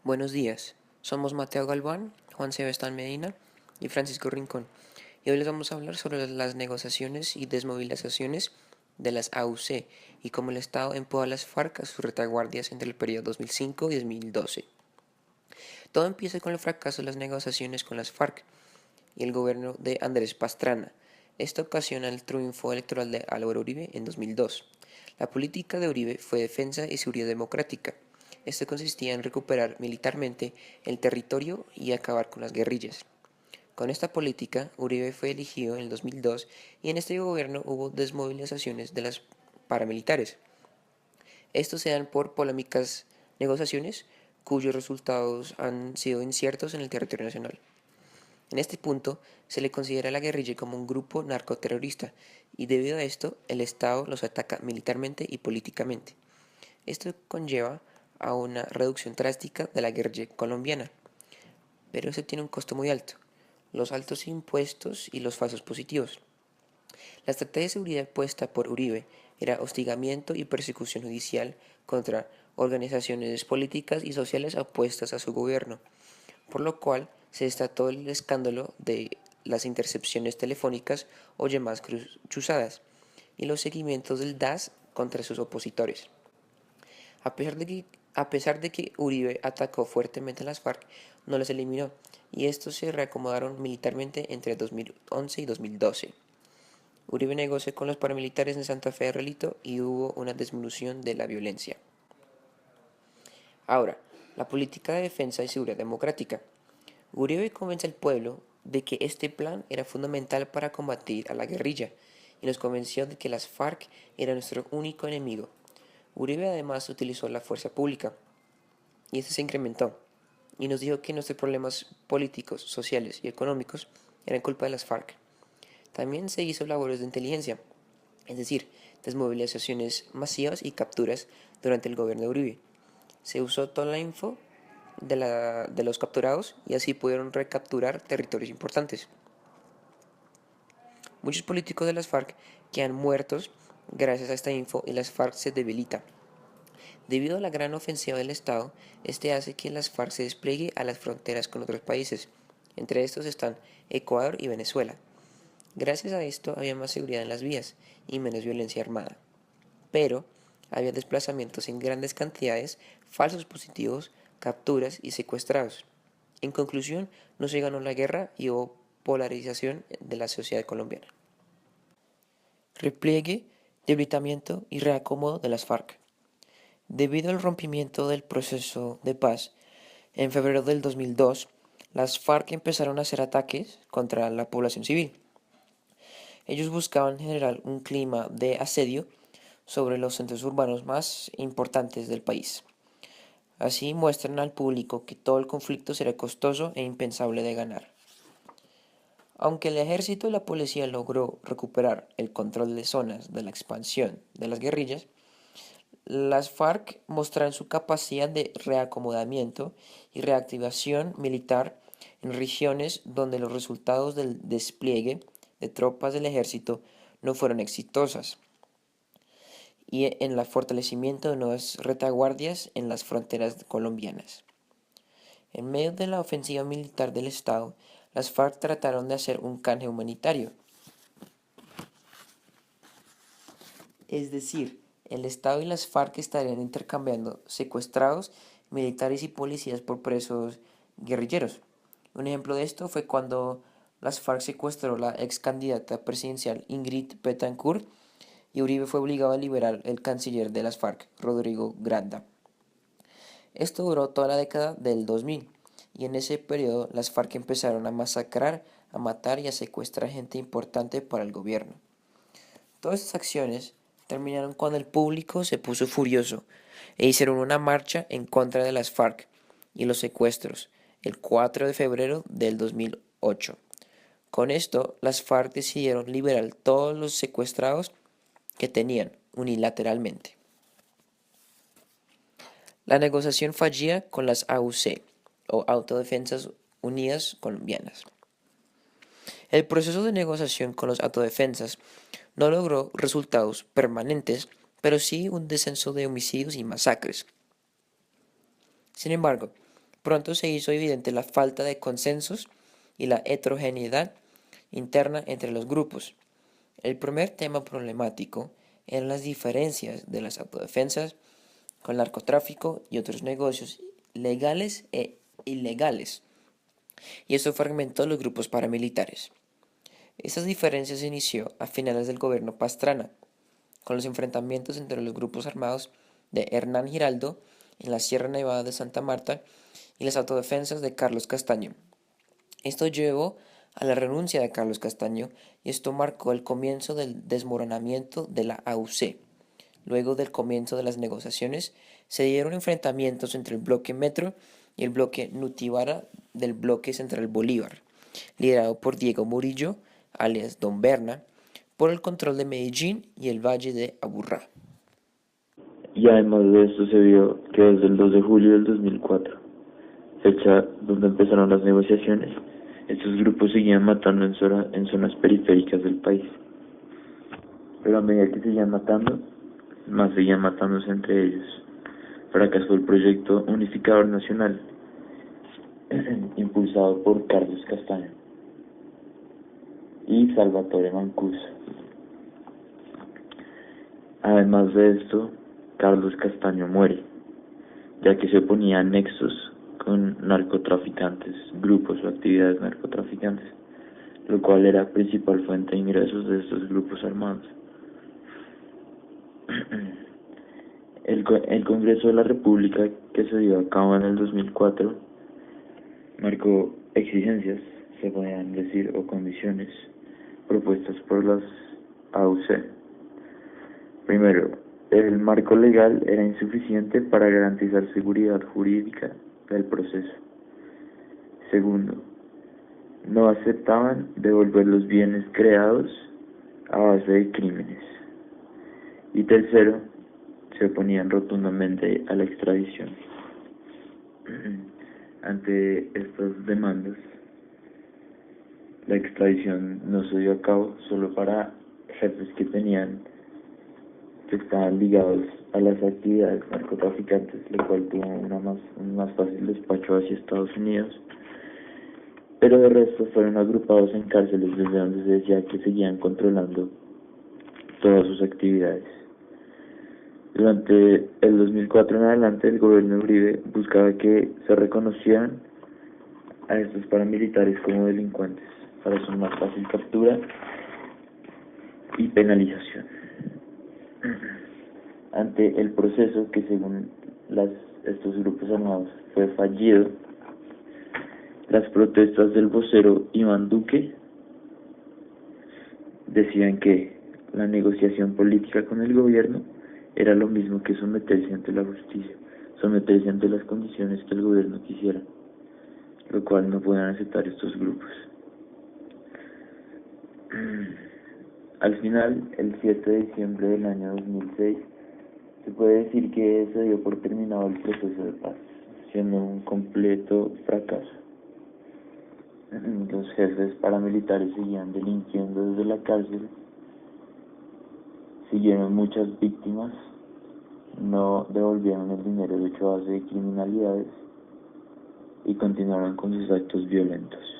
Buenos días, somos Mateo Galván, Juan Sebastián Medina y Francisco Rincón, y hoy les vamos a hablar sobre las negociaciones y desmovilizaciones de las AUC y cómo el Estado empujó a las FARC a sus retaguardias entre el periodo 2005 y 2012. Todo empieza con el fracaso de las negociaciones con las FARC y el gobierno de Andrés Pastrana. Esto ocasiona el triunfo electoral de Álvaro Uribe en 2002. La política de Uribe fue defensa y seguridad democrática. Esto consistía en recuperar militarmente el territorio y acabar con las guerrillas. Con esta política, Uribe fue elegido en el 2002 y en este gobierno hubo desmovilizaciones de las paramilitares. Estos se dan por polémicas negociaciones cuyos resultados han sido inciertos en el territorio nacional. En este punto, se le considera a la guerrilla como un grupo narcoterrorista y debido a esto, el Estado los ataca militarmente y políticamente. Esto conlleva a una reducción drástica de la guerrilla colombiana, pero eso tiene un costo muy alto, los altos impuestos y los falsos positivos. La estrategia de seguridad puesta por Uribe era hostigamiento y persecución judicial contra organizaciones políticas y sociales opuestas a su gobierno, por lo cual se desató el escándalo de las intercepciones telefónicas o llamadas cruzadas y los seguimientos del DAS contra sus opositores. A pesar de que Uribe atacó fuertemente a las FARC, no las eliminó y estos se reacomodaron militarmente entre 2011 y 2012. Uribe negoció con los paramilitares en Santa Fe de Relito y hubo una disminución de la violencia. Ahora, la política de defensa y seguridad democrática. Uribe convence al pueblo de que este plan era fundamental para combatir a la guerrilla y nos convenció de que las FARC eran nuestro único enemigo. Uribe además utilizó la fuerza pública y esto se incrementó y nos dijo que nuestros problemas políticos, sociales y económicos eran culpa de las FARC. También se hizo labores de inteligencia, es decir, desmovilizaciones masivas y capturas durante el gobierno de Uribe. Se usó toda la info de los capturados y así pudieron recapturar territorios importantes. Muchos políticos de las FARC quedan muertos gracias a esta info y las FARC se debilitan. Debido a la gran ofensiva del Estado, este hace que las FARC se despliegue a las fronteras con otros países. Entre estos están Ecuador y Venezuela. Gracias a esto había más seguridad en las vías y menos violencia armada. Pero había desplazamientos en grandes cantidades, falsos positivos, capturas y secuestrados. En conclusión, no se ganó la guerra y hubo polarización de la sociedad colombiana. Repliegue, debilitamiento y reacomodo de las FARC. Debido al rompimiento del proceso de paz, en febrero del 2002, las FARC empezaron a hacer ataques contra la población civil. Ellos buscaban generar un clima de asedio sobre los centros urbanos más importantes del país. Así muestran al público que todo el conflicto será costoso e impensable de ganar. Aunque el ejército y la policía logró recuperar el control de zonas de la expansión de las guerrillas, las FARC mostraron su capacidad de reacomodamiento y reactivación militar en regiones donde los resultados del despliegue de tropas del ejército no fueron exitosas y en el fortalecimiento de nuevas retaguardias en las fronteras colombianas. En medio de la ofensiva militar del Estado, las FARC trataron de hacer un canje humanitario. Es decir, el Estado y las FARC estarían intercambiando secuestrados, militares y policías por presos guerrilleros. Un ejemplo de esto fue cuando las FARC secuestró a la ex candidata presidencial Ingrid Betancourt y Uribe fue obligado a liberar al canciller de las FARC, Rodrigo Granda. Esto duró toda la década del 2000 y en ese periodo las FARC empezaron a masacrar, a matar y a secuestrar gente importante para el gobierno. Todas estas acciones terminaron cuando el público se puso furioso e hicieron una marcha en contra de las FARC y los secuestros el 4 de febrero del 2008. Con esto, las FARC decidieron liberar todos los secuestrados que tenían unilateralmente. La negociación fallía con las AUC o Autodefensas Unidas Colombianas. El proceso de negociación con los autodefensas no logró resultados permanentes, pero sí un descenso de homicidios y masacres. Sin embargo, Pronto se hizo evidente la falta de consensos y la heterogeneidad interna entre los grupos. El primer tema problemático eran las diferencias de las autodefensas con el narcotráfico y otros negocios legales e ilegales, y esto fragmentó los grupos paramilitares. Estas diferencias se inició a finales del gobierno Pastrana, con los enfrentamientos entre los grupos armados de Hernán Giraldo en la Sierra Nevada de Santa Marta y las autodefensas de Carlos Castaño. Esto llevó a la renuncia de Carlos Castaño y esto marcó el comienzo del desmoronamiento de la AUC. Luego del comienzo de las negociaciones, se dieron enfrentamientos entre el bloque Metro y el bloque Nutibara del bloque Central Bolívar, liderado por Diego Murillo, alias Don Berna, por el control de Medellín y el Valle de Aburrá. Y además de esto se vio que desde el 2 de julio del 2004, fecha donde empezaron las negociaciones, estos grupos seguían matando en zonas periféricas del país. Pero a medida que seguían matando, más seguían matándose entre ellos. Fracasó el proyecto unificador nacional, impulsado por Carlos Castaño y Salvatore Mancuso. Además de esto, Carlos Castaño muere, ya que se oponía a nexos con narcotraficantes, grupos o actividades narcotraficantes, lo cual era principal fuente de ingresos de estos grupos armados. El Congreso de la República, que se dio a cabo en el 2004, marcó exigencias, se podrían decir, o condiciones propuestas por las AUC. Primero, el marco legal era insuficiente para garantizar seguridad jurídica del proceso. Segundo, no aceptaban devolver los bienes creados a base de crímenes. Y tercero, se oponían rotundamente a la extradición. Ante estas demandas, la extradición no se dio a cabo solo para jefes que estaban ligados a las actividades narcotraficantes, lo cual tuvo un más fácil despacho hacia Estados Unidos, pero de resto fueron agrupados en cárceles desde donde se decía que seguían controlando todas sus actividades. Durante el 2004 en adelante, el gobierno de Uribe buscaba que se reconocieran a estos paramilitares como delincuentes para su más fácil captura y penalización. Ante el proceso que según estos grupos armados fue fallido, las protestas del vocero Iván Duque decían que la negociación política con el gobierno era lo mismo que someterse ante la justicia, someterse ante las condiciones que el gobierno quisiera, lo cual no pueden aceptar estos grupos. Al final, el 7 de diciembre del año 2006, se puede decir que se dio por terminado el proceso de paz, siendo un completo fracaso. Los jefes paramilitares seguían delinquiendo desde la cárcel, siguieron muchas víctimas, no devolvieron el dinero hecho a base de criminalidades y continuaron con sus actos violentos.